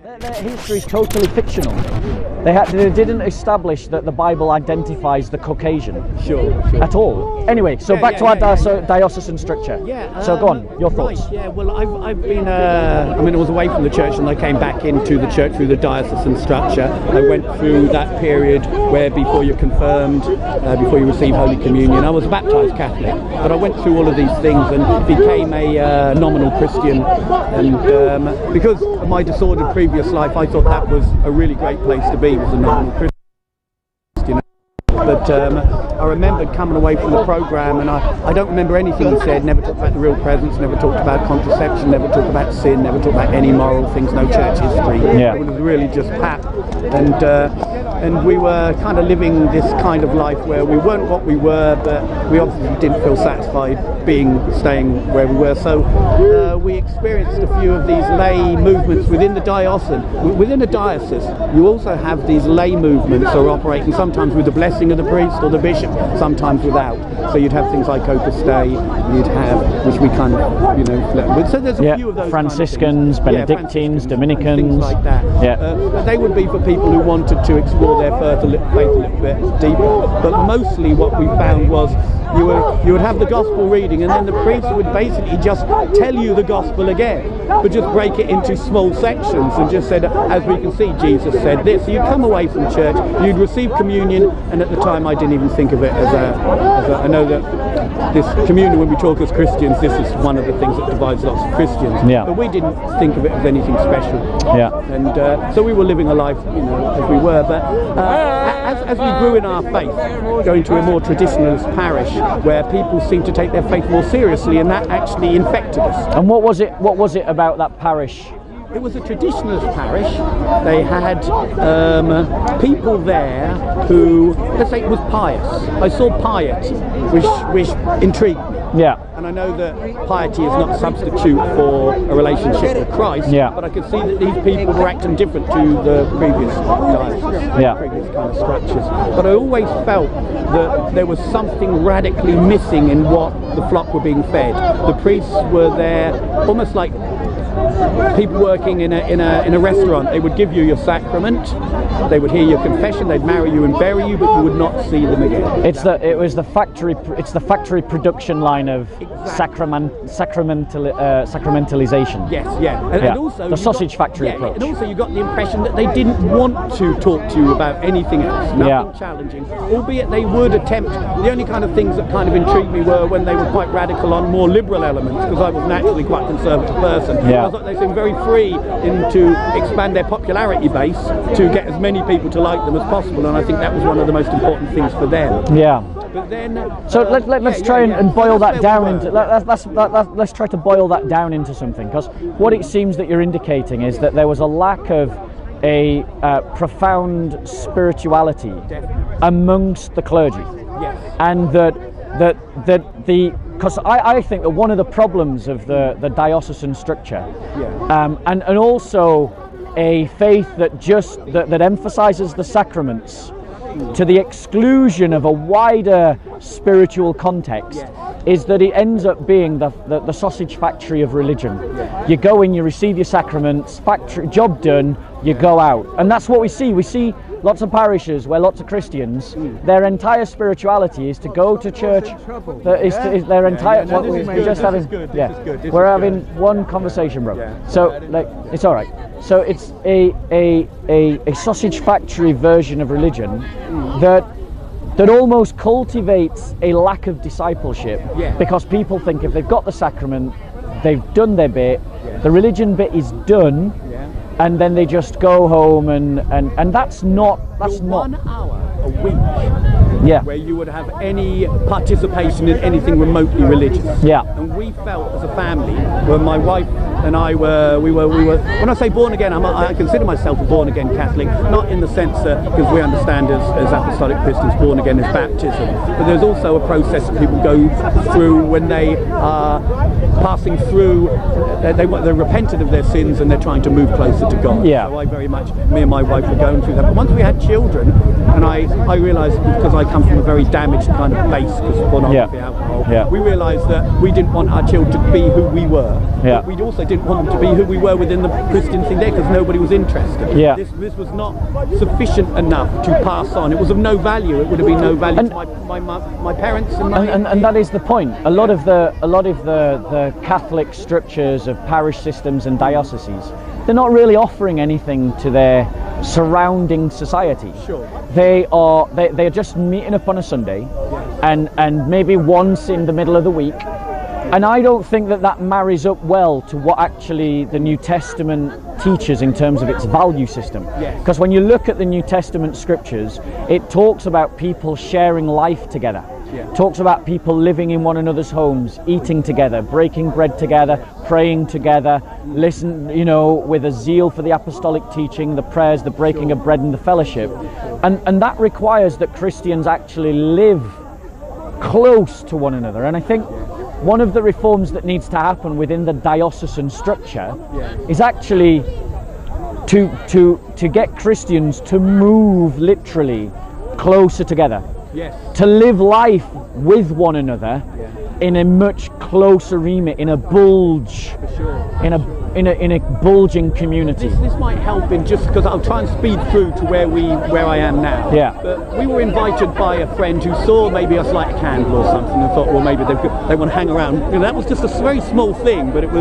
Their history is totally fictional. They didn't establish that the Bible identifies the Caucasian at all. Anyway, so back to our diocesan structure. So go on, your thoughts. Right, well, I've been, I was away from the church and I came back into the church through the diocesan structure. I went through that period where before you're confirmed, before you receive Holy Communion, I was baptised Catholic, but I went through all of these things and became a nominal Christian. And because of my disordered previous life, I thought that was a really great place to be, was a nominal Christian. But I remember coming away from the programme, and I don't remember anything he said. Never talked about the real presence, never talked about contraception, never talked about sin, never talked about any moral things, no church history. It was really just pat. And we were kind of living this kind of life where we weren't what we were, but we obviously didn't feel satisfied staying where we were. So we experienced a few of these lay movements within the diocese. Within a diocese, you also have these lay movements that are operating sometimes with the blessing of the priest or the bishop, sometimes without. So you'd have things like Opus Dei, you'd have, which we kind of, so there's a few of those Franciscans, kind of Benedictines, Dominicans, things like that. But they would be for people who wanted to explore their faith a little bit deeper. But mostly what we found was you would have the gospel reading, and then the priest would basically just tell you the gospel again, but just break it into small sections and just said, as we can see, Jesus said this. So you'd come away from church, you'd receive communion, and at the time I didn't even think of it as a I know that this communion, when we talk as Christians, this is one of the things that divides lots of Christians. But we didn't think of it as anything special. And so we were living a life, as we were. But as we grew in our faith, going to a more traditionalist parish, where people seemed to take their faith more seriously, and that actually infected us. And what was it about that parish? It was a traditionalist parish. They had people there who, let's say, it was pious. I saw piety, which intrigued me. And I know that piety is not a substitute for a relationship with Christ, but I could see that these people were acting different to the previous diocese, previous kind of structures. But I always felt that there was something radically missing in what the flock were being fed. The priests were there almost like people working in a restaurant. They would give you your sacrament, they would hear your confession, they'd marry you and bury you, but you would not see them again. It's the factory production line of sacramentalization. And also the sausage factory approach. And also you got the impression that they didn't want to talk to you about anything else, nothing challenging, albeit they would attempt. The only kind of things that kind of intrigued me were when they were quite radical on more liberal elements, because I was naturally quite a conservative person. I thought they seemed very free to expand their popularity base to get as many people to like them as possible, and I think that was one of the most important things for them. But then, so let's try and boil that down into let's try to boil that down into something, because what it seems that you're indicating is that there was a lack of a profound spirituality amongst the clergy, and because I think that one of the problems of the diocesan structure, and also a faith that emphasizes the sacraments to the exclusion of a wider spiritual context, is that it ends up being the sausage factory of religion. You go in, you receive your sacraments, factory job done, you go out, and that's what we see. We see lots of parishes where lots of Christians, their entire spirituality is to go to church. Their entire. We're having one conversation, bro. So it's all right. So it's a sausage factory version of religion that almost cultivates a lack of discipleship, because people think if they've got the sacrament, they've done their bit, the religion bit is done, and then they just go home and that's not 1 hour a week where you would have any participation in anything remotely religious. And we felt as a family, when my wife and I were when I say born again, I consider myself a born again Catholic, not in the sense that, because we understand as apostolic Christians born again is baptism, but there's also a process that people go through when they are passing through, they're repentant of their sins and they're trying to move closer to God. So me and my wife were going through that. But once we had children, and I realised, because I come from a very damaged kind of base because of pornography, alcohol. Yeah. We realised that we didn't want our children to be who we were. Yeah. But we also didn't want them to be who we were within the Christian thing there, because nobody was interested. Yeah. This was not sufficient enough to pass on. It was of no value. It would have been no value to my parents and that is the point. A lot of the Catholic structures of parish systems and dioceses, they're not really offering anything to their surrounding society. Sure. They're just meeting up on a Sunday, and maybe once in the middle of the week. And I don't think that marries up well to what actually the New Testament teaches in terms of its value system. Because when you look at the New Testament scriptures, it talks about people sharing life together. Talks about people living in one another's homes, eating together, breaking bread together, praying together, with a zeal for the apostolic teaching, the prayers, the breaking of bread and the fellowship. And that requires that Christians actually live close to one another. And I think one of the reforms that needs to happen within the diocesan structure is actually to get Christians to move literally closer together. To live life with one another in a much closer remit, in a bulge, in a bulging community. This might help in, just because I'll try and speed through to where I am now. But we were invited by a friend who saw maybe us light a candle or something and thought, well, maybe they want to hang around. That was just a very small thing, but it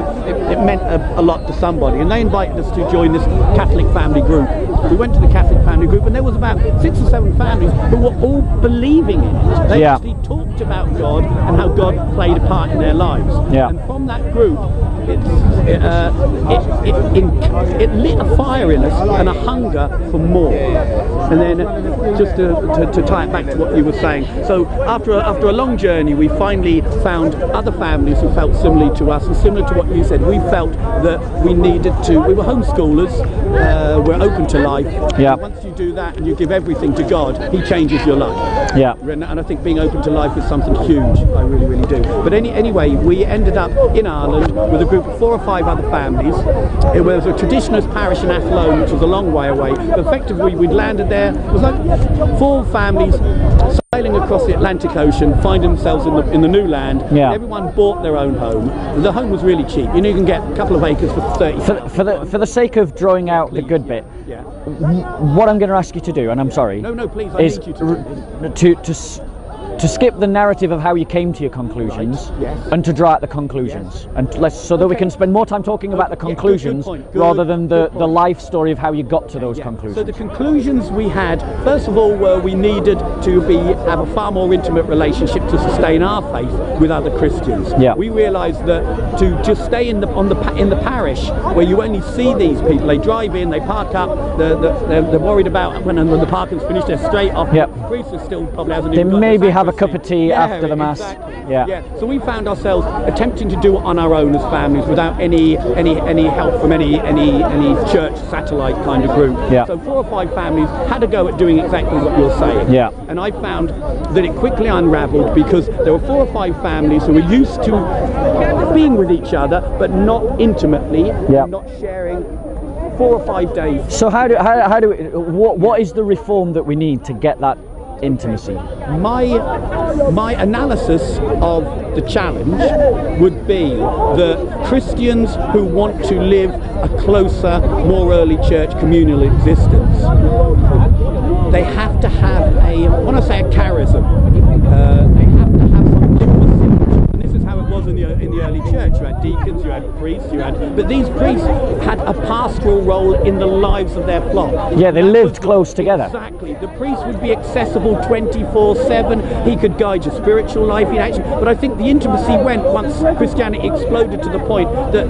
meant a lot to somebody. And they invited us to join this Catholic family group. We went to the Catholic family group, and there was about 6 or 7 families who were all believing in it. They actually talked about God and how God played a part in their lives. And from that group, it lit a fire in us and a hunger for more. And then just to tie it back to what you were saying, so after a long journey, we finally found other families who felt similarly to us, and similar to what you said. We felt that we were homeschoolers, we're open to life. Once you do that and you give everything to God, He changes your life. And I think being open to life is something huge. I really, really do. But anyway, we ended up in Ireland with a group of 4 or 5 other families. It was a traditionalist parish in Athlone, which was a long way away. But effectively, we'd landed there. It was like 4 families sailing across the Atlantic Ocean, finding themselves in the new land. Everyone bought their own home. The home was really cheap. You can get a couple of acres for 30. For the sake of drawing out the good bit, what I'm going to ask you to do, and I'm sorry, no, please, I need you to skip the narrative of how you came to your conclusions, and to draw out the conclusions, and so that we can spend more time talking about the conclusions rather than the life story of how you got to those conclusions. So the conclusions we had, first of all, were we needed to have a far more intimate relationship to sustain our faith with other Christians. We realised that to just stay in the parish where you only see these people, they drive in, they park up, they're worried about when the parking's finished, they're straight off. The priest is still probably hasn't even got maybe have a cup of tea after the mass. So we found ourselves attempting to do it on our own as families without any help from any church satellite kind of group. So 4 or 5 families had a go at doing exactly what you're saying. And I found that it quickly unravelled, because there were 4 or 5 families who were used to being with each other but not intimately, not sharing 4 or 5 days. So what is the reform that we need to get that intimacy? My analysis of the challenge would be that Christians who want to live a closer, more early church communal existence, they have to have when I say a charism, they have to have some intimacy. And this is how it was in the early church. You had deacons, you had priests, but these priests had a pastoral role in the lives of their flock. They lived close together. Exactly. The priest would be accessible 24/7. He could guide your spiritual life in action. But I think the intimacy went once Christianity exploded to the point that,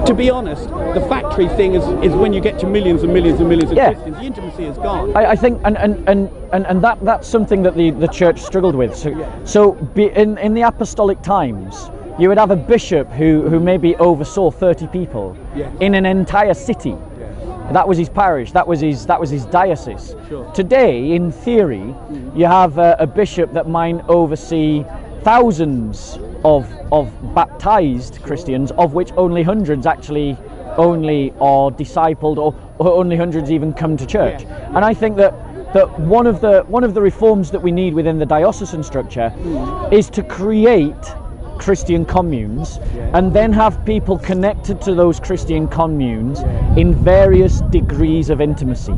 to be honest, the factory thing is when you get to millions and millions and millions of Christians, the intimacy is gone. I think, and that's something that the church struggled with. So in the apostolic times, you would have a bishop who maybe oversaw 30 people in an entire city. That was his parish. That was his diocese. Today, in theory, you have a bishop that might oversee thousands of baptized Christians, of which only hundreds actually only are discipled, or only hundreds even come to church. And I think that that one of the reforms that we need within the diocesan structure is to create Christian communes and then have people connected to those Christian communes in various degrees of intimacy.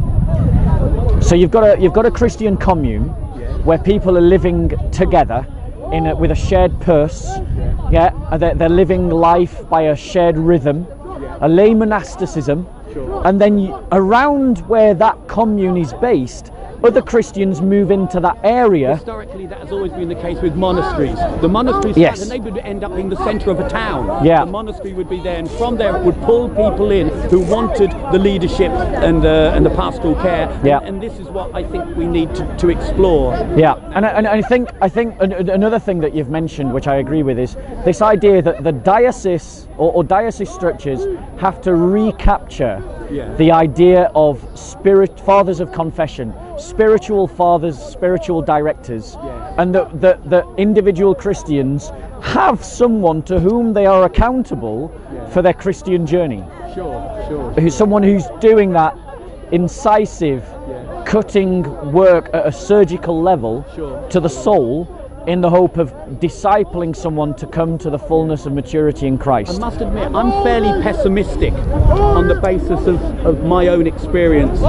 So you've got a Christian commune where people are living together with a shared purse. They're living life by a shared rhythm, a lay monasticism, and then around where that commune is based, other Christians move into that area. Historically, that has always been the case with monasteries. The monasteries, yes, and they would end up being the centre of a town. Yeah. The monastery would be there, and from there it would pull people in who wanted the leadership and the pastoral care. Yeah. And this is what I think we need to explore. Yeah, and I think another thing that you've mentioned, which I agree with, is this idea that the diocese or diocese structures have to recapture the idea of fathers of confession, spiritual fathers, spiritual directors, and that individual Christians have someone to whom they are accountable for their Christian journey. Sure. Someone who's doing that incisive, cutting work at a surgical level to the soul, in the hope of discipling someone to come to the fullness of maturity in Christ. I must admit, I'm fairly pessimistic on the basis of my own experience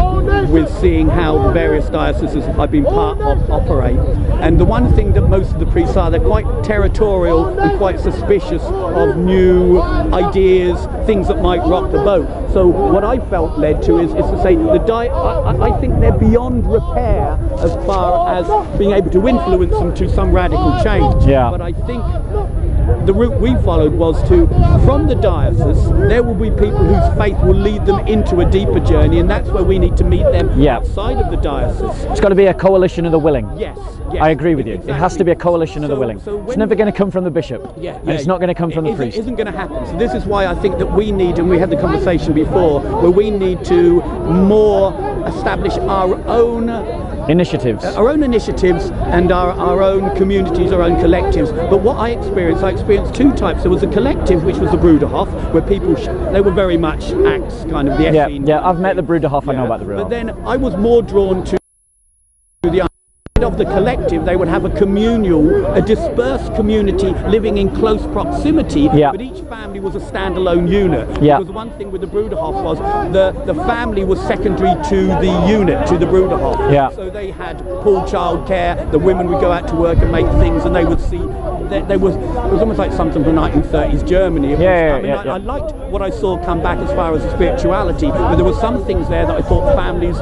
with seeing how various dioceses I've been part of operate. And the one thing that most of the priests are, they're quite territorial and quite suspicious of new ideas, things that might rock the boat. So what I felt led to is to say I think they're beyond repair as far as being able to influence them to some radical change. Yeah. But I think the route we followed was from the diocese, there will be people whose faith will lead them into a deeper journey, and that's where we need to meet them outside of the diocese. It's got to be a coalition of the willing. Yes. I agree with you. Exactly. It has to be a coalition of the willing. It's never going to come from the bishop. And it's not going to come from the priest. It isn't going to happen. So this is why I think that we need, and we had the conversation before, where we need to more establish our own initiatives and our own communities, our own collectives. But what I experienced two types. There was a collective, which was the Brudahof, where people they were very much acts, kind of the Essene. Yeah, I've met the Brudahof. I know about the Brudahof. But then I was more drawn to the of the collective. They would have a dispersed community living in close proximity, but each family was a standalone unit. Because one thing with the Brudahof was the family was secondary to the unit, to the Brudahof. So they had pool child care, the women would go out to work and make things, and they would see it was almost like something from 1930s Germany. I liked what I saw come back as far as the spirituality, but there were some things there that I thought families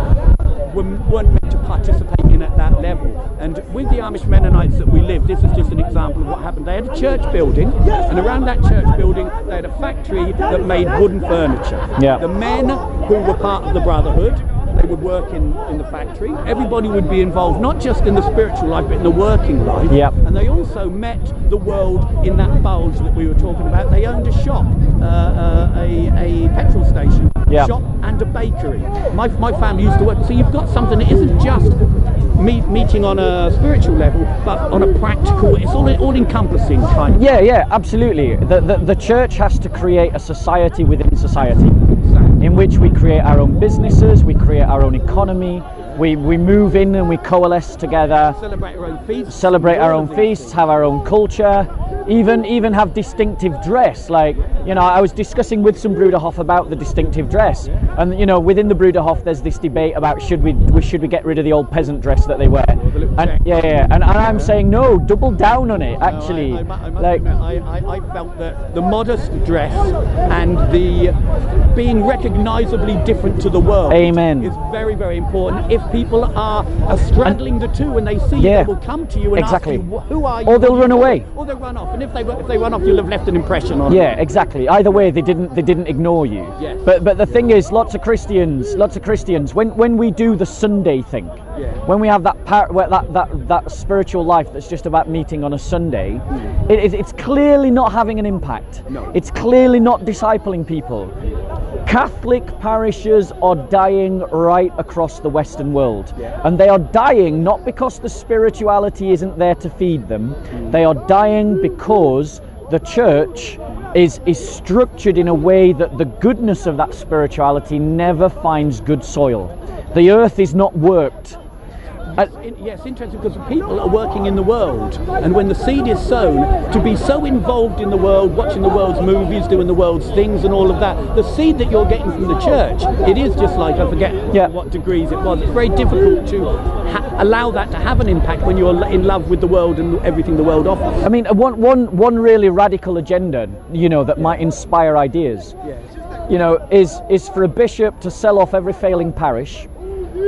weren't meant to participate in at that level. And with the Amish Mennonites that we lived, this is just an example of what happened. They had a church building, and around that church building they had a factory that made wooden furniture. The men who were part of the Brotherhood, they would work in the factory. Everybody would be involved, not just in the spiritual life, but in the working life. And they also met the world in that bulge that we were talking about. They owned a shop, a petrol station, shop and a bakery. My family used to work. So you've got something that isn't just meeting on a spiritual level, but on a practical, it's all encompassing kind of. Yeah, absolutely. The church has to create a society within society, in which we create our own businesses, we create our own economy, we move in and we coalesce together, celebrate our own feasts, have our own culture, even have distinctive dress. Like, I was discussing with some Brudahof about the distinctive dress, and within the Brudahof there's this debate about should we get rid of the old peasant dress that they wear, and I'm saying no, double down on it actually. I felt that the modest dress and the being recognisably different to the world is very, very important. If people are straddling the two, when they see you, they will come to you and ask you, who are you? Or they'll run away. Or they'll run off. And if they run off, you'll have left an impression on them. Yeah, exactly. Either way, they didn't ignore you. Yes. But the thing is, lots of Christians, when we do the Sunday thing, when we have that spiritual life that's just about meeting on a Sunday, it's clearly not having an impact. No. It's clearly not discipling people. Catholic parishes are dying right across the Western world, and they are dying not because the spirituality isn't there to feed them. They are dying because the church is structured in a way that the goodness of that spirituality never finds good soil. The earth is not worked. Yes, interesting, because people are working in the world, and when the seed is sown, to be so involved in the world, watching the world's movies, doing the world's things and all of that, the seed that you're getting from the church, it is just like, I forget what degrees it was, it's very difficult to allow that to have an impact when you're in love with the world and everything the world offers. I mean, one really radical agenda, that might inspire ideas, is for a bishop to sell off every failing parish,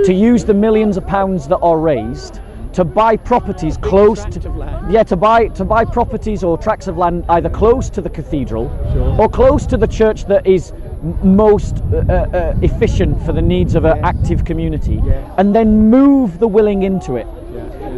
to use the millions of pounds that are raised to buy properties close to buy properties or tracts of land either close to the cathedral or close to the church that is most efficient for the needs of an active community, and then move the willing into it,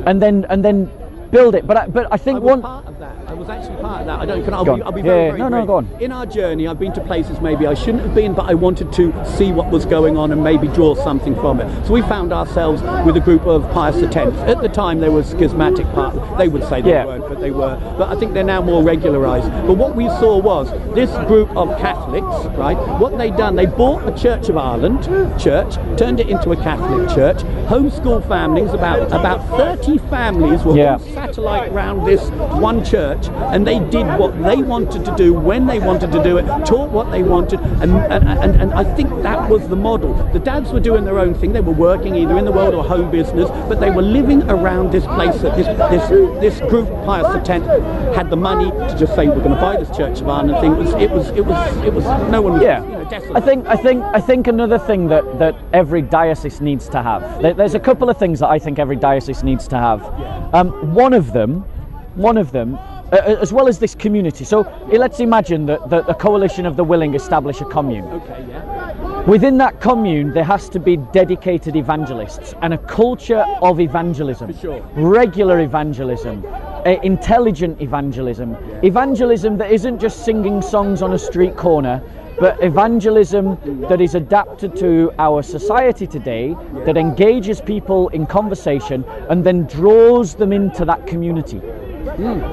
and then build it. But I think I was actually part of that. I'll be very brief. Go on. In our journey, I've been to places maybe I shouldn't have been, but I wanted to see what was going on and maybe draw something from it. So we found ourselves with a group of Pius X. At the time, they were schismatic part. They would say they weren't, but they were. But I think they're now more regularised. But what we saw was this group of Catholics, right? What they'd done, they bought the Church of Ireland church, turned it into a Catholic church, homeschool families, about 30 families were all satellite around this one church, and they did what they wanted to do when they wanted to do it, taught what they wanted, and I think that was the model. The dads were doing their own thing. They were working either in the world or home business, but they were living around this place that this group, Pius X, had the money to just say, we're going to buy this Church of Ireland thing. It was no one was desolate. I think another thing that every diocese needs to have. There's a couple of things that I think every diocese needs to have. One of them, as well as this community. So let's imagine that a coalition of the willing establish a commune. Okay, yeah. Within that commune, there has to be dedicated evangelists and a culture of evangelism, For sure. regular evangelism, intelligent evangelism, evangelism that isn't just singing songs on a street corner, but evangelism that is adapted to our society today, that engages people in conversation and then draws them into that community.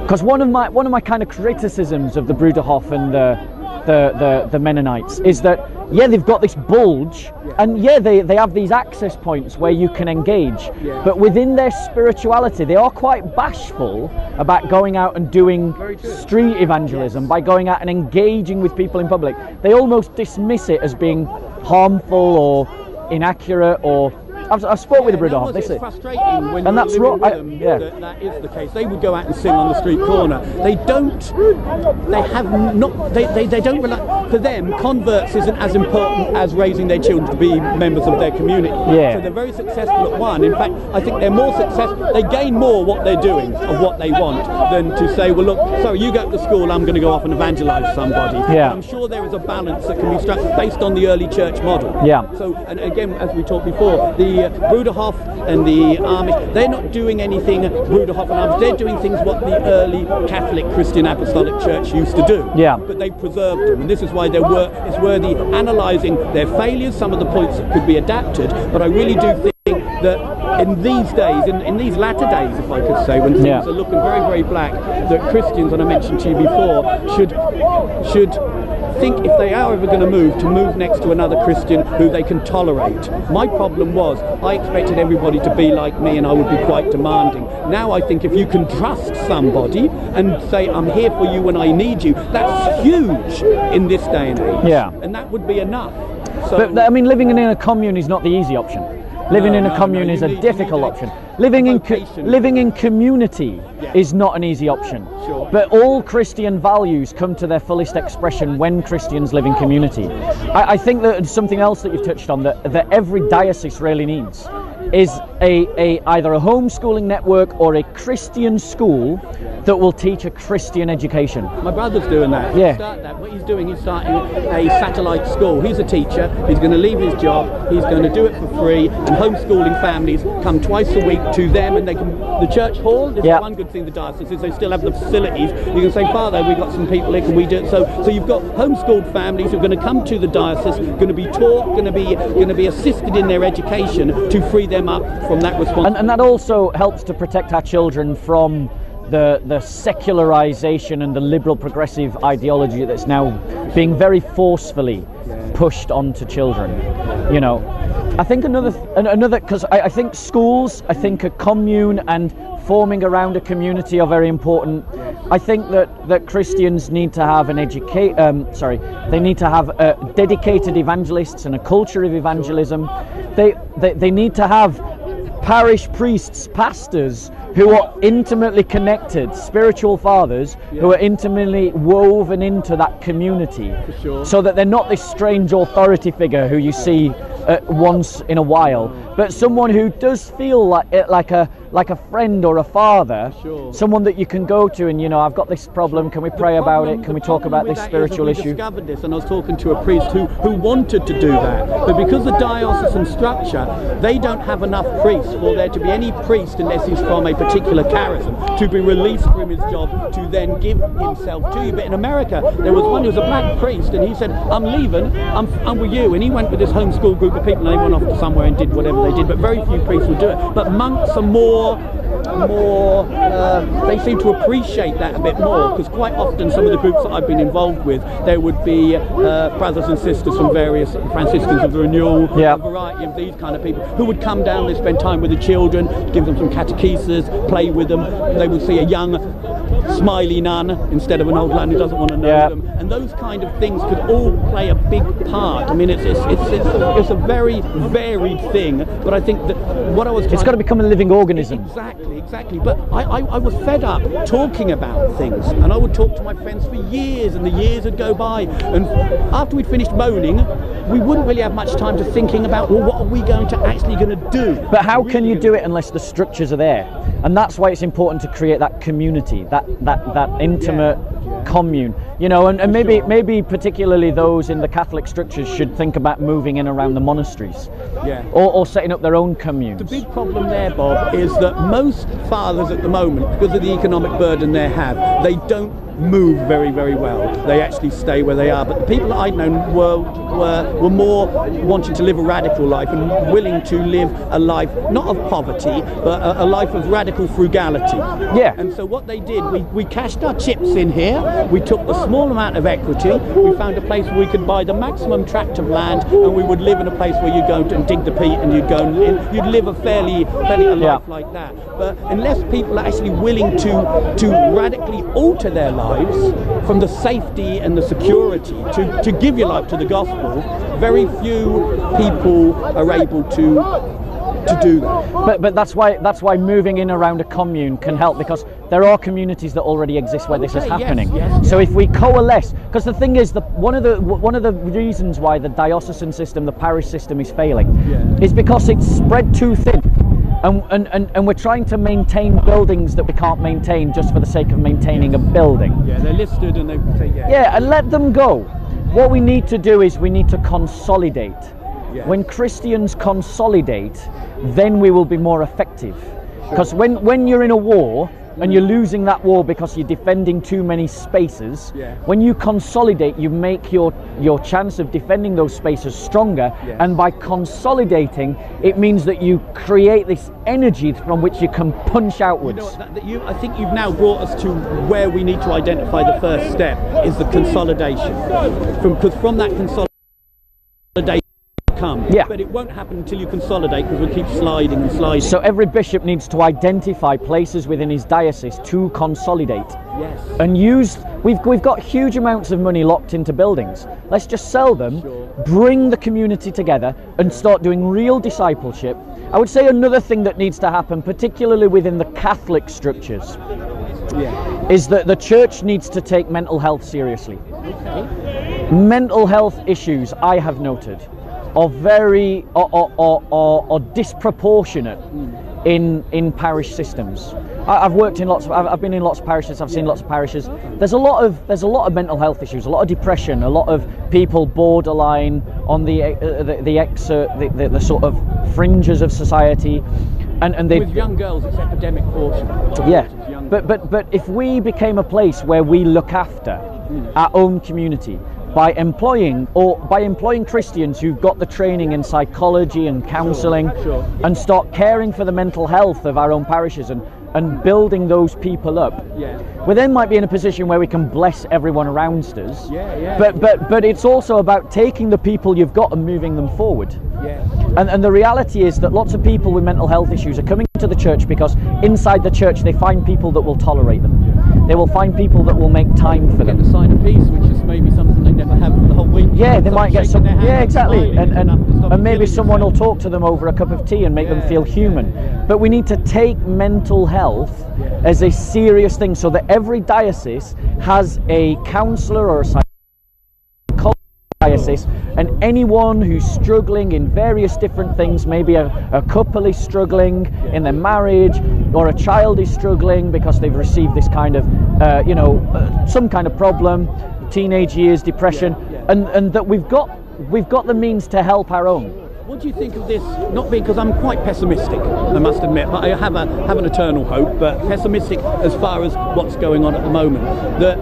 Because one of my kind of criticisms of the Brudahof and the Mennonites is that they've got this bulge, and they have these access points where you can engage, but within their spirituality they are quite bashful about going out and doing street evangelism, by going out and engaging with people in public. They almost dismiss it as being harmful or inaccurate, or I've spoke with the Brudahof. They say frustrating when and that's right. That is the case. They would go out and sing on the street corner. They don't. They have not. They don't rely. For them, converts isn't as important as raising their children to be members of their community. So they're very successful at one. In fact, I think they're more successful. They gain more what they're doing of what they want than to say, well, look, sorry, you go to school. I'm going to go off and evangelise somebody. I'm sure there is a balance that can be struck based on the early church model. So, and again, as we talked before, the Brudahof and the Amish, they're not doing anything Brudahof and Amish, they're doing things what the early Catholic Christian Apostolic Church used to do. But they preserved them, and this is why it's worthy analysing their failures, some of the points that could be adapted, but I really do think that in these days, in these latter days, if I could say, when things are looking very, very black, that Christians, and I mentioned to you before, should think, if they are ever going to move next to another Christian who they can tolerate. My problem was I expected everybody to be like me, and I would be quite demanding. Now I think if you can trust somebody and say, I'm here for you when I need you, that's huge in this day and age. And that would be enough. So, but I mean, living in a commune is not the easy option. Living in a commune is a difficult option. Living in community is not an easy option. But all Christian values come to their fullest expression when Christians live in community. I think that something else that you've touched on that every diocese really needs is either a homeschooling network or a Christian school that will teach a Christian education. My brother's doing that. What he's doing, he's starting a satellite school. He's a teacher. He's going to leave his job. He's going to do it for free, and homeschooling families come twice a week to them, and they can. The church hall. This is one good thing the diocese is they still have the facilities. You can say, Father, we've got some people here. Can we do it? So you've got homeschooled families who are going to come to the diocese, going to be taught, going to be assisted in their education to free them up from that responsibility. And that also helps to protect our children from the secularization and the liberal progressive ideology that's now being very forcefully pushed onto children. I think another because I think schools, I think a commune and forming around a community are very important. I think that Christians need to have they need to have dedicated evangelists and a culture of evangelism. They need to have parish priests, pastors who are intimately connected, spiritual fathers who are intimately woven into that community, so that they're not this strange authority figure who you see once in a while, but someone who does feel like a friend or a father, someone that you can go to and, I've got this problem, can we pray about it, can we talk about this spiritual issue? I discovered this, and I was talking to a priest who wanted to do that, but because the diocesan structure, they don't have enough priests for there to be any priest, unless he's from a particular charism, to be released from his job to then give himself to you. But in America, there was one who was a black priest, and he said, I'm leaving, I'm with you, and he went with this homeschool group of people, and they went off to somewhere and did whatever they did, but very few priests would do it. But monks are more they seem to appreciate that a bit more, because quite often some of the groups that I've been involved with, there would be brothers and sisters from various Franciscans of the Renewal, a variety of these kind of people who would come down and spend time with the children, give them some catechesis, play with them. They would see a young smiley nun instead of an old nun who doesn't want to know them, and those kind of things could all play a big part. I mean, it's a very varied thing, but I think that what I was it's got to become a living organism. Exactly. But I was fed up talking about things, and I would talk to my friends for years, and the years would go by, and after we'd finished moaning, we wouldn't really have much time to thinking about, well, what are we going to do? But how can you do it unless the structures are there? And that's why it's important to create that community, that intimate commune, and maybe particularly those in the Catholic structures should think about moving in around the monasteries, or setting up their own communes. The big problem there, Bob, is that most fathers at the moment, because of the economic burden they have, they don't move very, very well. They actually stay where they are. But the people that I'd known were more wanting to live a radical life and willing to live a life not of poverty, but a life of radical frugality. And so what they did, we cashed our chips in here, we took a small amount of equity, we found a place where we could buy the maximum tract of land, and we would live in a place where you'd go and dig the peat, and you'd go and you'd live a fairly life like that. But unless people are actually willing to radically alter their lives from the safety and the security to give your life to the gospel, very few people are able to do that. But that's why moving in around a commune can help, because there are communities that already exist where this is happening. So if we coalesce, because the thing is, one of the reasons why the diocesan system, the parish system, is failing, is because it's spread too thin. And we're trying to maintain buildings that we can't maintain just for the sake of maintaining a building. They're listed and they say and let them go. What we need to do is we need to consolidate. When Christians consolidate, then we will be more effective. Because when you're in a war and you're losing that war because you're defending too many spaces, when you consolidate, you make your chance of defending those spaces stronger, and by consolidating, it means that you create this energy from which you can punch outwards. I think you've now brought us to where we need to identify the first step, is the consolidation. Because from that consolidation come, but it won't happen until you consolidate, because we'll keep sliding and sliding. So every bishop needs to identify places within his diocese to consolidate. And we've got huge amounts of money locked into buildings. Let's just sell them, bring the community together, and start doing real discipleship. I would say another thing that needs to happen, particularly within the Catholic structures, is that the church needs to take mental health seriously. Mental health issues, I have noted, are very are disproportionate in parish systems. I've been in lots of parishes. I've seen lots of parishes. There's a lot of mental health issues, a lot of depression, a lot of people borderline on the sort of fringes of society, and they, with young girls, it's epidemic portion. But if we became a place where we look after our own community, by employing Christians who've got the training in psychology and counselling, and start caring for the mental health of our own parishes, and and building those people up, we then might be in a position where we can bless everyone around us. But it's also about taking the people you've got and moving them forward. And the reality is that lots of people with mental health issues are coming to the church because inside the church they find people that will tolerate them. They will find people that will make time for them. Get the sign of peace, which is maybe something they never have for the whole week. Yeah, they might get some. Yeah, exactly. And maybe someone will talk to them over a cup of tea and make them feel human. But we need to take mental health as a serious thing, so that every diocese has a counsellor or a psychologist diocese, and anyone who's struggling in various different things, maybe a couple is struggling in their marriage, or a child is struggling because they've received this kind of some kind of problem, teenage years, depression, and that we've got the means to help our own. What do you think of this? Not because I'm quite pessimistic, I must admit, but I have an eternal hope, but pessimistic as far as what's going on at the moment. That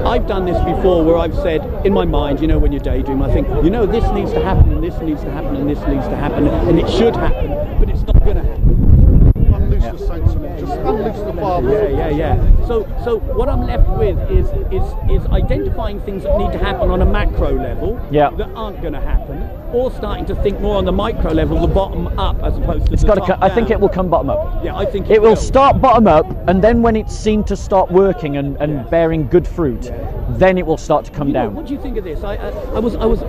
I've done this before, where I've said in my mind, when you daydream, I think, this needs to happen, and this needs to happen, and this needs to happen, and it should happen, but it's not going to happen. Unleash the saints, just unleash the Father. So what I'm left with is identifying things that need to happen on a macro level that aren't going to happen, or starting to think more on the micro level, the bottom up, as opposed to the top down. I think it will come bottom up. Yeah, I think it will start bottom up, and then when it's seen to start working and bearing good fruit, then it will start to come down. What do you think of this? I was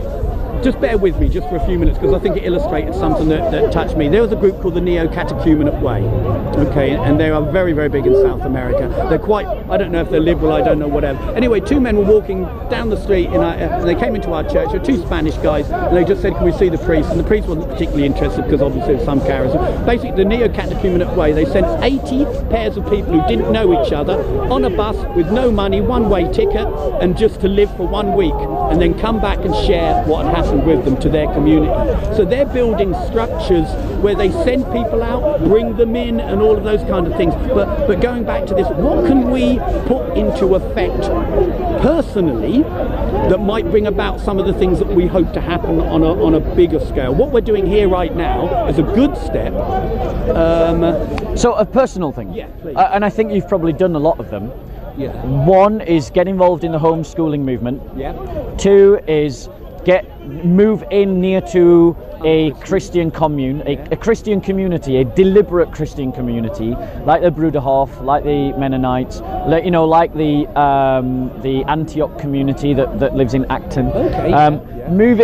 just bear with me just for a few minutes, because I think it illustrated something that touched me. There was a group called the Neo-Catechumenate Way, and they are very, very big in South America. They're quite, I don't know if they're liberal, I don't know, whatever. Anyway, two men were walking down the street, and they came into our church. They were two Spanish guys, and they just said, can we see the priest? And the priest wasn't particularly interested, because obviously there's some charism. Basically, the Neo-Catechumenate Way, they sent 80 pairs of people who didn't know each other on a bus with no money, one-way ticket, and just to live for 1 week, and then come back and share what had happened with them to their community. So they're building structures where they send people out, bring them in, and all of those kind of things. But going back to this, what can we put into effect personally that might bring about some of the things that we hope to happen on a bigger scale? What we're doing here right now is a good step. So a personal thing. Yeah, please. And I think you've probably done a lot of them. Yeah. One is get involved in the homeschooling movement. Yeah. Two is move in near to a Christian commune, a Christian community, a deliberate Christian community, like the Brudahof, like the Mennonites, like the Antioch community that lives in Acton. Okay. Move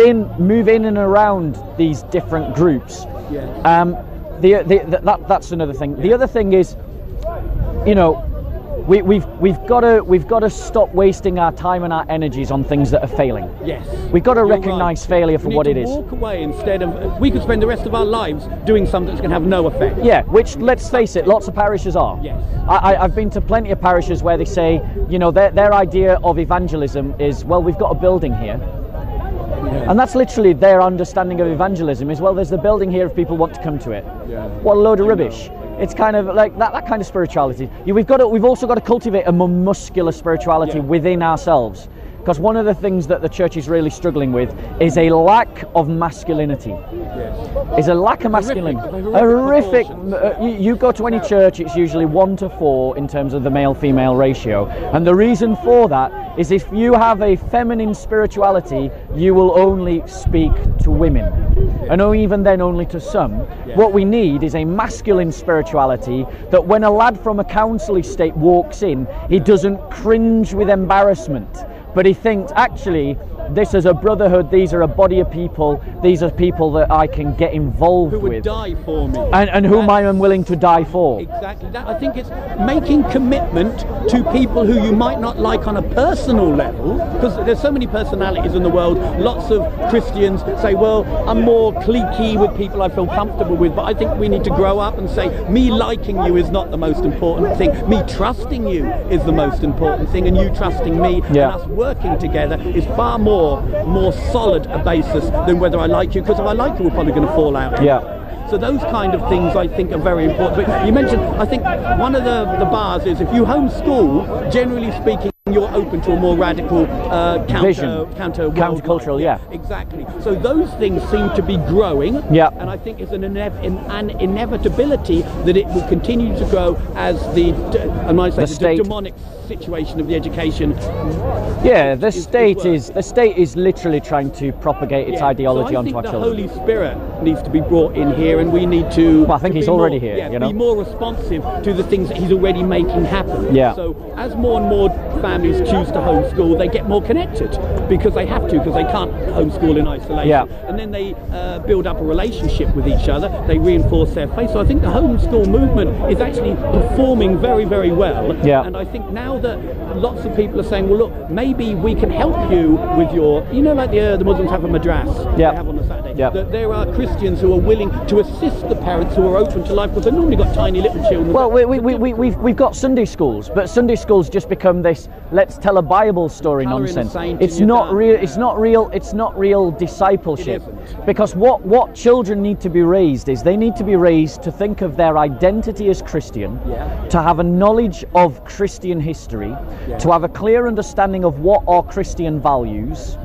in and around these different groups. Yeah. That's another thing. The other thing is, We've got to stop wasting our time and our energies on things that are failing. Yes. We've got to recognise failure for what it is. Walk away instead of. We could spend the rest of our lives doing something that's going to have no effect. Yeah, which, let's face it, lots of parishes are. Yes. I've been to plenty of parishes where they say, their idea of evangelism is, well, we've got a building here. And that's literally their understanding of evangelism is, well, there's a building here if people want to come to it. Yeah. What a load of rubbish. It's kind of like that kind of spirituality. We've also got to cultivate a more muscular spirituality within ourselves. Because one of the things that the church is really struggling with is a lack of masculinity. Yes. Is a lack of masculinity. Horrific. You go to any church, it's usually 1 to 4 in terms of the male-female ratio. And the reason for that is if you have a feminine spirituality, you will only speak to women. And even then only to some. What we need is a masculine spirituality that when a lad from a council estate walks in, he doesn't cringe with embarrassment. But he thinks, actually, this is a brotherhood, these are a body of people, these are people that I can get involved with. Who would die for me. And whom I am willing to die for. Exactly. I think it's making commitment to people who you might not like on a personal level, because there's so many personalities in the world. Lots of Christians say, well, I'm more cliquey with people I feel comfortable with, but I think we need to grow up and say, me liking you is not the most important thing. Me trusting you is the most important thing, and you trusting me and us working together is far more solid a basis than whether I like you, because if I like you, we're probably going to fall out anyway. Yeah. So those kind of things I think are very important. But you mentioned, I think one of the bars is if you homeschool, generally speaking, you're open to a more radical Vision. Countercultural, yeah. Exactly. So those things seem to be growing. Yeah. And I think it's an inevitability that it will continue to grow as the demonic situation of the education. Yeah, the state is literally trying to propagate its ideology onto our children. I think the Holy Spirit needs to be brought in here, and we need to. Well, I think he's already here. Yeah, be more responsive to the things that he's already making happen. Yeah. So as more and more families choose to homeschool, they get more connected because they have to, because they can't homeschool in isolation. Yeah. And then they build up a relationship with each other. They reinforce their faith. So I think the homeschool movement is actually performing very, very well. Yeah. And I think now that lots of people are saying, well, look, maybe we can help you with your, like the Muslims have a madras. Yeah. They have on a Saturday. Yeah. That there are Christians who are willing to assist the parents who are open to life, because they've normally got tiny little children. Well, we've got Sunday schools, but Sunday schools just become this let's tell a Bible story nonsense. It's not real. It's not real. It's not real discipleship. Because what children need to be raised is they need to be raised to think of their identity as Christian, to have a knowledge of Christian history, to have a clear understanding of what are Christian values.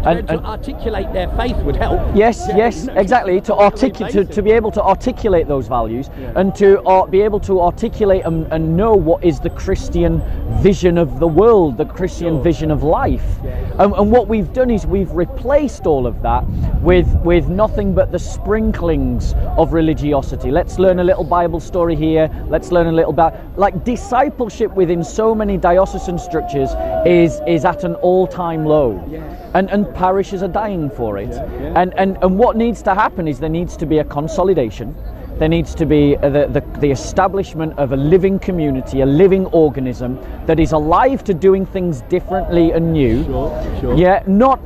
And to articulate their faith would help. Yes, exactly. To be able to articulate those values, and to be able to articulate and know what is the Christian vision of the world, the Christian vision of life. And what we've done is we've replaced all of that with nothing but the sprinklings of religiosity. Let's learn a little Bible story here. Let's learn a little about, like, discipleship within so many diocesan structures is at an all-time low. And parishes are dying for it. And what needs to happen is there needs to be a consolidation. There needs to be the establishment of a living community, a living organism that is alive to doing things differently and new. Sure. Yeah, not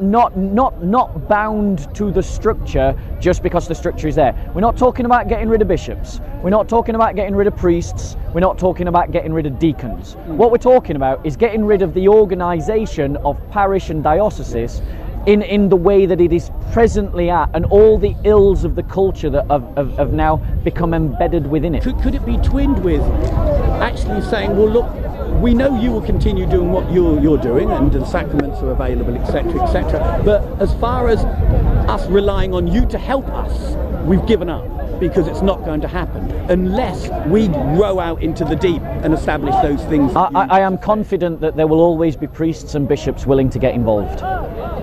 bound to the structure just because the structure is there. We're not talking about getting rid of bishops. We're not talking about getting rid of priests. We're not talking about getting rid of deacons. What we're talking about is getting rid of the organisation of parish and dioceses in the way that it is presently at, and all the ills of the culture that have now become embedded within it. Could it be twinned with actually saying, well, look, we know you will continue doing what you're doing, and the sacraments are available, etc., etc. But as far as us relying on you to help us, we've given up, because it's not going to happen unless we row out into the deep and establish those things. I am confident that there will always be priests and bishops willing to get involved.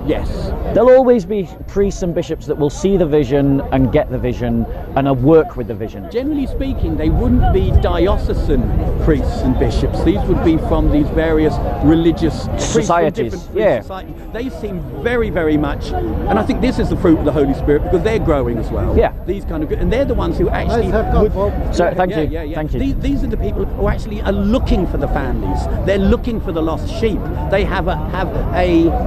Yes. There'll always be priests and bishops that will see the vision and get the vision and work with the vision. Generally speaking, they wouldn't be diocesan priests and bishops. These would be from these various religious societies. Societies. They seem very, very much, and I think this is the fruit of the Holy Spirit, because they're growing as well. Yeah. These kind of, and they're the ones who actually So thank you. Thank you. These are the people who actually are looking for the families. They're looking for the lost sheep. They have a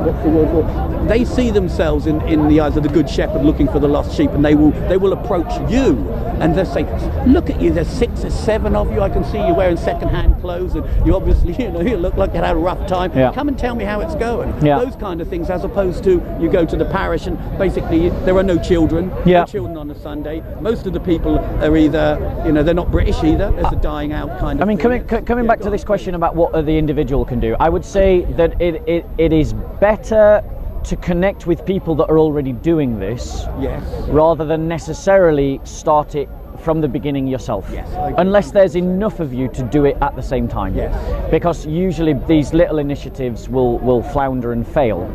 what's the word for? They see themselves in the eyes of the good shepherd looking for the lost sheep, and they will approach you and they'll say, look at you, there's 6 or 7 of you, I can see you wearing second-hand clothes, and you obviously, you look like you had a rough time. Come and tell me how it's going. Those kind of things, as opposed to you go to the parish and basically there are no children, no children on a Sunday. Most of the people are either, they're not British either. There's a dying out kind of thing. Coming back to this question about what the individual can do, I would say that it is better to connect with people that are already doing this, rather than necessarily start it from the beginning yourself, unless there's enough of you to do it at the same time, because usually these little initiatives will flounder and fail.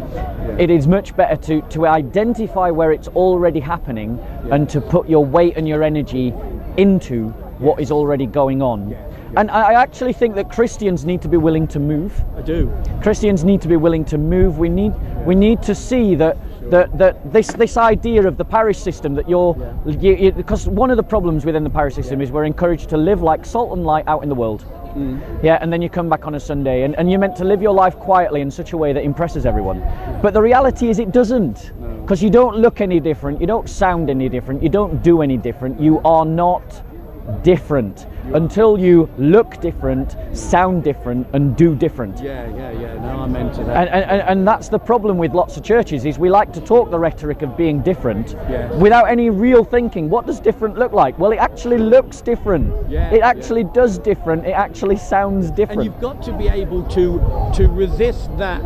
It is much better to identify where it's already happening and to put your weight and your energy into what is already going on. And I actually think that Christians need to be willing to move. I do. Christians need to be willing to move. We need to see that this idea of the parish system, that because one of the problems within the parish system is we're encouraged to live like salt and light out in the world. And then you come back on a Sunday and you're meant to live your life quietly in such a way that impresses everyone. But the reality is it doesn't, because you don't look any different, you don't sound any different, you don't do any different, you are not different until you look different, sound different, and do different. Yeah. No, I'm into that. And that's the problem with lots of churches, is we like to talk the rhetoric of being different Yes. without any real thinking. What does different look like? Well, it actually looks different. Yeah, it actually does different. It actually sounds different. And you've got to be able to resist that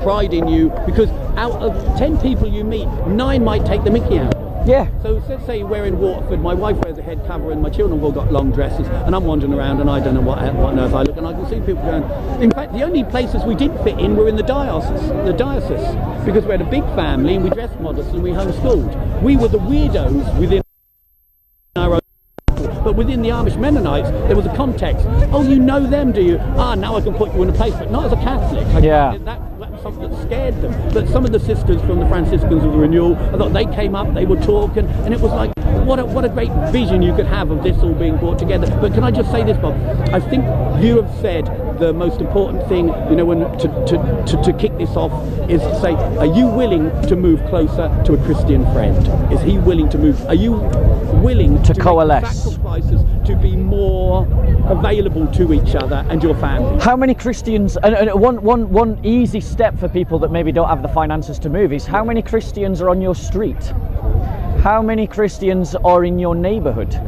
pride in you, because out of 10 people you meet, 9 might take the mickey out. Yeah. So let's say we're in Waterford, my wife wears a head cover and my children have all got long dresses, and I'm wandering around and I don't know what on earth I look, and I can see people going. In fact, the only places we did fit in were in the diocese, because we had a big family and we dressed modest and we homeschooled. We were the weirdos within our own. But within the Amish Mennonites, there was a context. Oh, you know them, do you? Now I can put you in a place, but not as a Catholic. That was something that scared them. But some of the sisters from the Franciscans of the Renewal, I thought they came up, they were talking, and it was like, what a great vision you could have of this all being brought together. But can I just say this, Bob? I think you have said the most important thing, when to kick this off, is to say, are you willing to move closer to a Christian friend? Is he willing to move? Are you willing to coalesce? Make sacrifices to be more available to each other and your family? How many Christians, and one easy step for people that maybe don't have the finances to move, is how many Christians are on your street? How many Christians are in your neighborhood?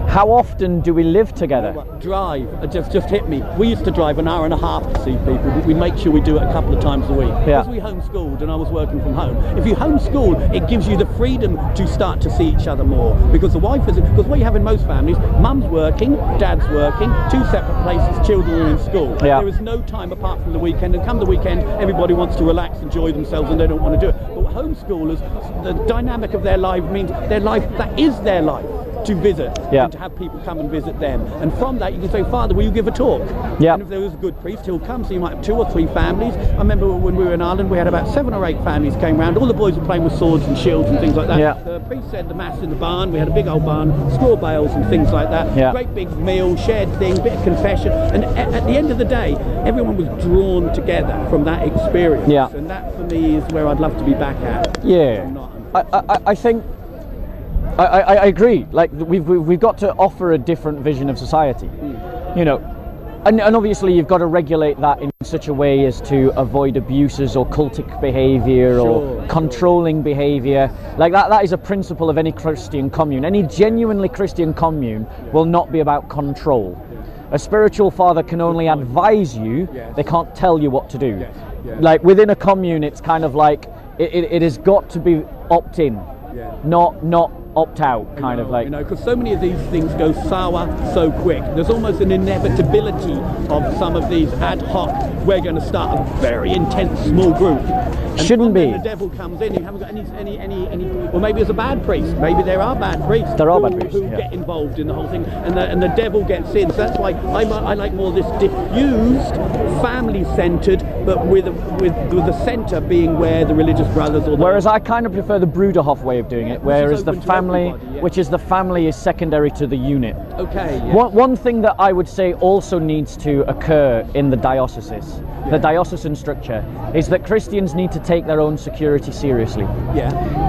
How often do we live together? Drive, just hit me. We used to drive an hour and a half to see people, but we make sure we do it a couple of times a week. Yeah. Because we homeschooled and I was working from home. If you homeschool, it gives you the freedom to start to see each other more. Because because what you have in most families, mum's working, dad's working, 2 separate places, children are in school. Yeah. There is no time apart from the weekend, and come the weekend, everybody wants to relax, enjoy themselves, and they don't want to do it. But homeschoolers, the dynamic of their life means their life, that is their life, to visit, and to have people come and visit them. And from that you can say, Father, will you give a talk? And if there was a good priest, he'll come. So you might have 2 or 3 families. I remember when we were in Ireland, we had about 7 or 8 families came round. All the boys were playing with swords and shields and things like that. The priest said the mass in the barn. We had a big old barn, straw bales and things like that. Great big meal, shared thing, bit of confession. And at the end of the day, everyone was drawn together from that experience. And that for me is where I'd love to be back at. I think I agree. Like we've got to offer a different vision of society, and obviously you've got to regulate that in such a way as to avoid abuses or cultic behaviour or controlling behaviour. Like that is a principle of any Christian commune. Any genuinely Christian commune will not be about control. A spiritual father can only advise you; they can't tell you what to do. Like within a commune, it's kind of like it has got to be opt-in, not opt out, kind of like. Because so many of these things go sour so quick. There's almost an inevitability of some of these ad hoc, we're going to start a very intense small group. And shouldn't be. The devil comes in. You haven't got any. Well, maybe it's a bad priest. Maybe there are bad priests. There are bad priests who get involved in the whole thing, and the devil gets in. So that's why I like more this diffused, family-centered, but with the centre being where the religious brothers or. Whereas I kind of prefer the Brudahof way of doing it, whereas the family, which is the family, is secondary to the unit. Okay. One thing that I would say also needs to occur in the dioceses, the diocesan structure, is that Christians need to take their own security seriously.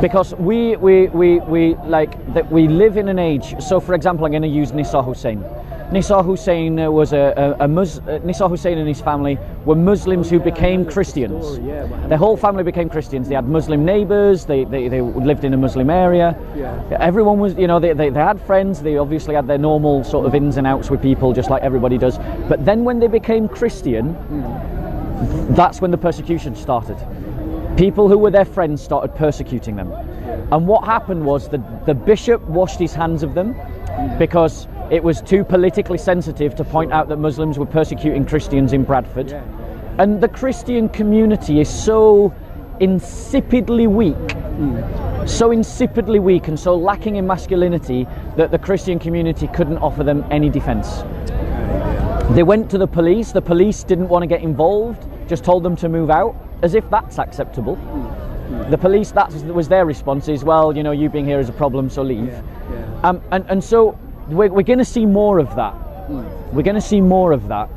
Because we live in an age. So, for example, I'm going to use Nisa Hussein. Nisa Hussein was Nisa Hussein and his family were Muslims who became Christians. Their whole family became Christians. They had Muslim neighbours. They lived in a Muslim area. Everyone was, they had friends. They obviously had their normal sort of ins and outs with people, just like everybody does. But then when they became Christian, that's when the persecution started. People who were their friends started persecuting them. And what happened was the bishop washed his hands of them because it was too politically sensitive to point out that Muslims were persecuting Christians in Bradford. And the Christian community is so insipidly weak, and so lacking in masculinity that the Christian community couldn't offer them any defence. They went to the police didn't want to get involved, just told them to move out, as if that's acceptable. The police, that was their response, is, well, you being here is a problem, so leave. And so we're going to see more of that. We're going to see more of that.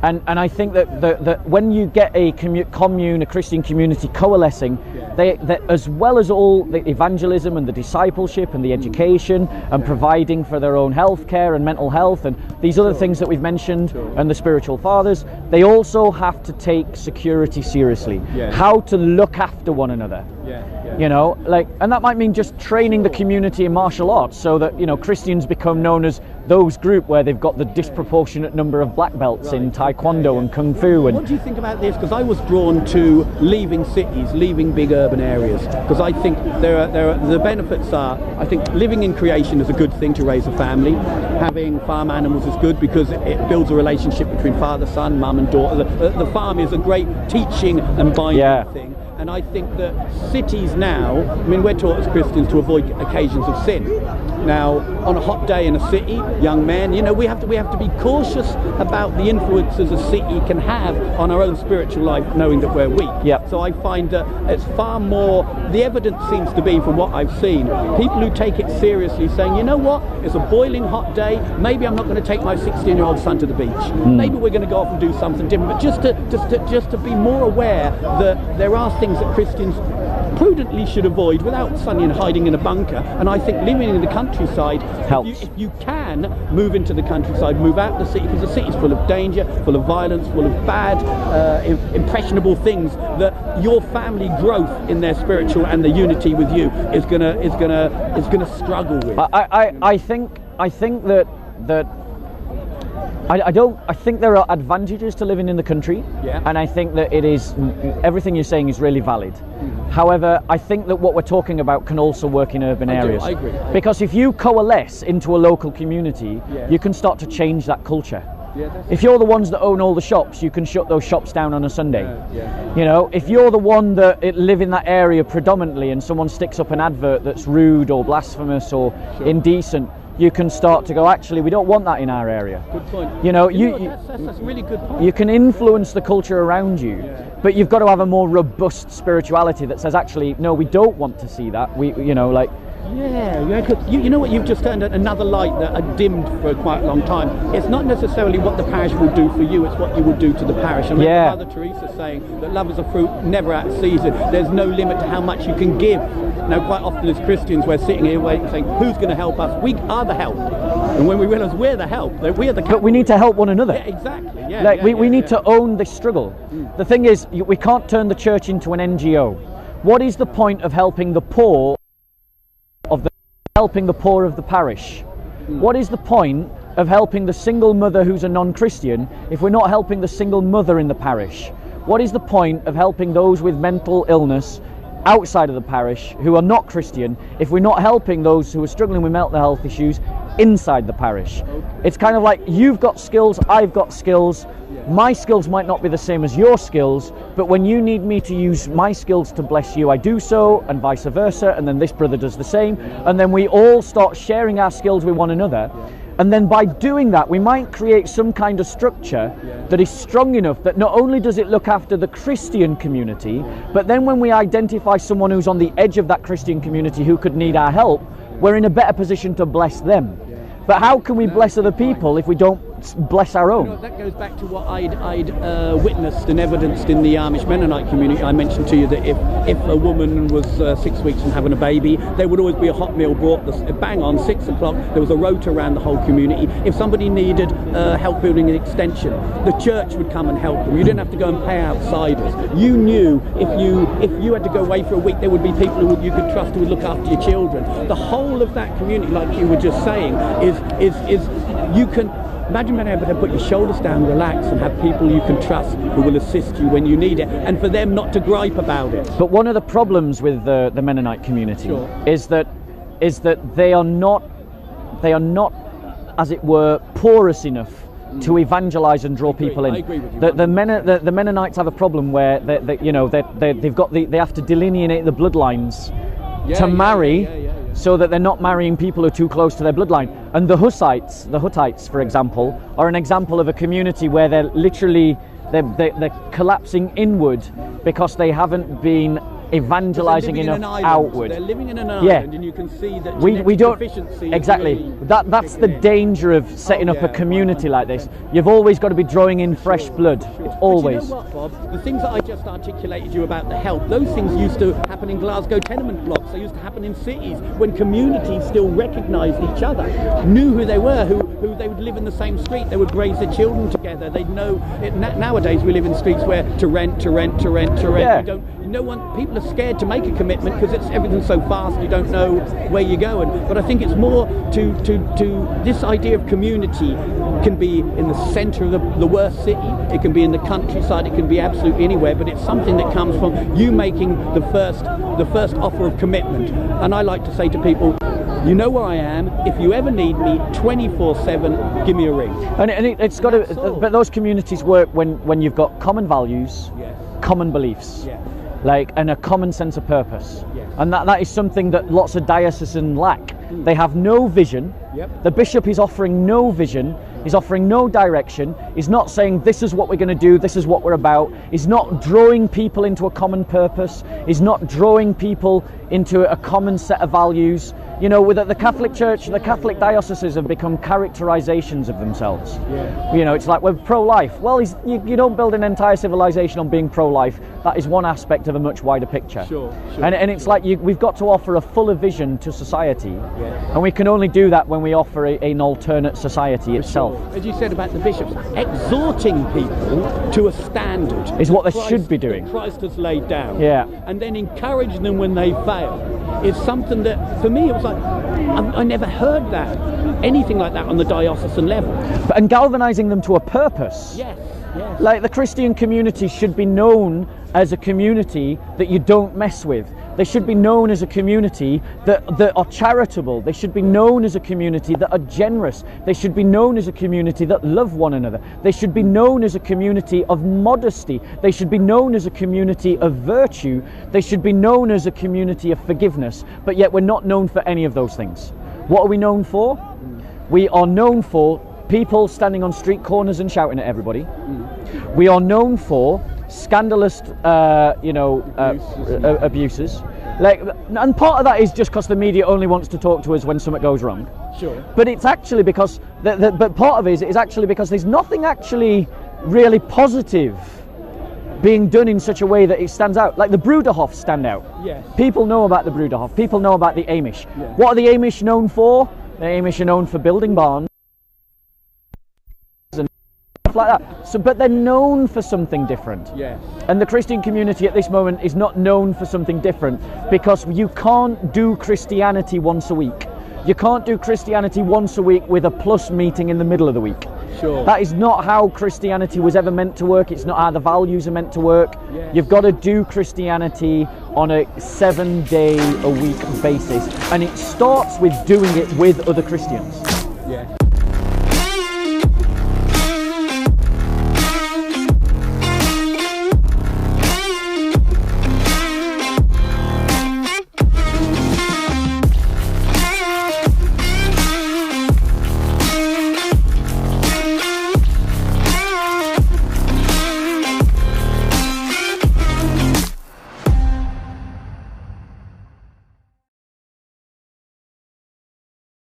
And I think that when you get a commune, a Christian community coalescing, they as well as all the evangelism and the discipleship and the education and providing for their own health care and mental health and these other things that we've mentioned and the spiritual fathers, they also have to take security seriously. How to look after one another. You know, like, and that might mean just training the community in martial arts so that, you know, Christians become known as those group where they've got the disproportionate number of black belts in taekwondo and kung fu. And what do you think about this? Because I was drawn to leaving cities, leaving big urban areas, because I think the benefits are, I think living in creation is a good thing to raise a family. Having farm animals is good because it builds a relationship between father, son, mum and daughter. The farm is a great teaching and binding thing. And I think that cities now, I mean, we're taught as Christians to avoid occasions of sin. Now, on a hot day in a city, young men, you know, we have to be cautious about the influences a city can have on our own spiritual life, knowing that we're weak. So I find that it's far more, the evidence seems to be, from what I've seen, people who take it seriously saying, you know what, it's a boiling hot day, maybe I'm not going to take my 16-year-old son to the beach. Maybe we're going to go off and do something different, but just to be more aware that there are things that Christians prudently should avoid without suddenly hiding in a bunker. And I think living in the countryside helps. If you can move into the countryside, move out the city, because the city's full of danger, full of violence, full of bad, impressionable things that your family growth in their spiritual and the unity with you is gonna struggle with. I think that I think there are advantages to living in the country, and I think that it is, everything you're saying is really valid. However, I think that what we're talking about can also work in urban areas. I agree. Because if you coalesce into a local community, you can start to change that culture. If you're the ones that own all the shops, you can shut those shops down on a Sunday. You know, if you're the one that live in that area predominantly and someone sticks up an advert that's rude or blasphemous or indecent, you can start to go, actually, we don't want that in our area. Good point. You know, that's a really good point. You can influence the culture around you, but you've got to have a more robust spirituality that says, actually, no, we don't want to see that. You know, like. You know what, you've just turned another light that had dimmed for quite a long time. It's not necessarily what the parish will do for you, it's what you will do to the parish. And Mother Teresa saying that love is a fruit never out of season. There's no limit to how much you can give. Now, quite often as Christians, we're sitting here waiting, saying, who's going to help us? We are the help. And when we realise we're the help, we're the But we need to help one another. Exactly. We need to own this struggle. The thing is, we can't turn the church into an NGO. What is the point of helping the poor of the parish? What is the point of helping the single mother who's a non-Christian if we're not helping the single mother in the parish? What is the point of helping those with mental illness outside of the parish who are not Christian if we're not helping those who are struggling with mental health issues inside the parish? It's kind of like, you've got skills, I've got skills. My skills might not be the same as your skills, but when you need me to use my skills to bless you, I do so, and vice versa, and then this brother does the same, and then we all start sharing our skills with one another. And then by doing that, we might create some kind of structure that is strong enough that not only does it look after the Christian community, but then when we identify someone who's on the edge of that Christian community who could need our help, we're in a better position to bless them. But how can we bless other people if we don't bless our own? You know, that goes back to what I'd witnessed and evidenced in the Amish Mennonite community. I mentioned to you that if a woman was 6 weeks and having a baby, there would always be a hot meal brought bang on 6 o'clock. There was a rota around the whole community. If somebody needed help building an extension, the church would come and help them. You didn't have to go and pay outsiders. You knew if you had to go away for a week, there would be people who you could trust who would look after your children. The whole of that community, like you were just saying, is you can imagine being able to put your shoulders down, relax, and have people you can trust who will assist you when you need it, and for them not to gripe about it. But one of the problems with the Mennonite community is that they are not, as it were, porous enough to evangelize and draw people in. I agree with you. The Mennonites have a problem where they have to delineate the bloodlines to marry. So that they're not marrying people who are too close to their bloodline. And the Huttites, for example, are an example of a community where they're literally they're collapsing inward because they haven't been evangelizing enough outward. They're living in an island, and you can see that we don't efficiency. Exactly. That's the danger of setting up a community like this. You've always got to be drawing in fresh blood. Always. But you know what, Bob? The things that I just articulated you about the help, those things used to happen in Glasgow tenement blocks. They used to happen in cities when communities still recognised each other, knew who they were, who they would live in the same street. They would raise their children together. They'd know. Nowadays we live in streets where to rent. Yeah. People are scared to make a commitment because everything's so fast. You don't know where you're going. But I think it's more to this idea of community can be in the centre of the worst city. It can be in the countryside. It can be absolutely anywhere. But it's something that comes from you making the first offer of commitment. And I like to say to people, you know where I am. If you ever need me, 24/7, give me a ring. And it's got to. But those communities work when you've got common values, Yes. common beliefs, Yes. and a common sense of purpose. Yes. And that is something that lots of diocesan lack. They have no vision. Yep. The bishop is offering no vision. He's offering no direction. He's not saying this is what we're going to do, this is what we're about. He's not drawing people into a common purpose. He's not drawing people into a common set of values. You know, with the Catholic Church, the Catholic dioceses have become characterizations of themselves. Yeah. You know, it's like we're pro-life. Well, you don't build an entire civilization on being pro-life. That is one aspect of a much wider picture. Sure. And it's like we've got to offer a fuller vision to society. Yeah. And we can only do that when we offer an alternate society itself. Sure. As you said about the bishops, exhorting people to a standard Is what they Christ- should be doing. that Christ has laid down. Yeah. And then encourage them when they fail is something that, for me, it was like, I never heard that, anything like that on the diocesan level. And galvanizing them to a purpose. Yes. Like the Christian community should be known as a community that you don't mess with. They should be known as a community that are charitable. They should be known as a community that are generous. They should be known as a community that love one another. They should be known as a community of modesty. They should be known as a community of virtue. They should be known as a community of forgiveness. But yet we're not known for any of those things. What are we known for? We are known for people standing on street corners and shouting at everybody. We are known for scandalous, abuses. And part of that is just because the media only wants to talk to us when something goes wrong. Sure. But it's actually because, but part of it is actually because there's nothing actually really positive being done in such a way that it stands out. Like the Brudahof stand out. Yes. People know about the Brudahof. People know about the Amish. Yeah. What are the Amish known for? The Amish are known for building barns and stuff like that. So, but they're known for something different. Yes. And the Christian community at this moment is not known for something different because you can't do Christianity once a week. You can't do Christianity once a week with a plus meeting in the middle of the week. Sure. That is not how Christianity was ever meant to work. It's not how the values are meant to work. Yes. You've got to do Christianity on a 7-day-a-week basis. And it starts with doing it with other Christians. Yes.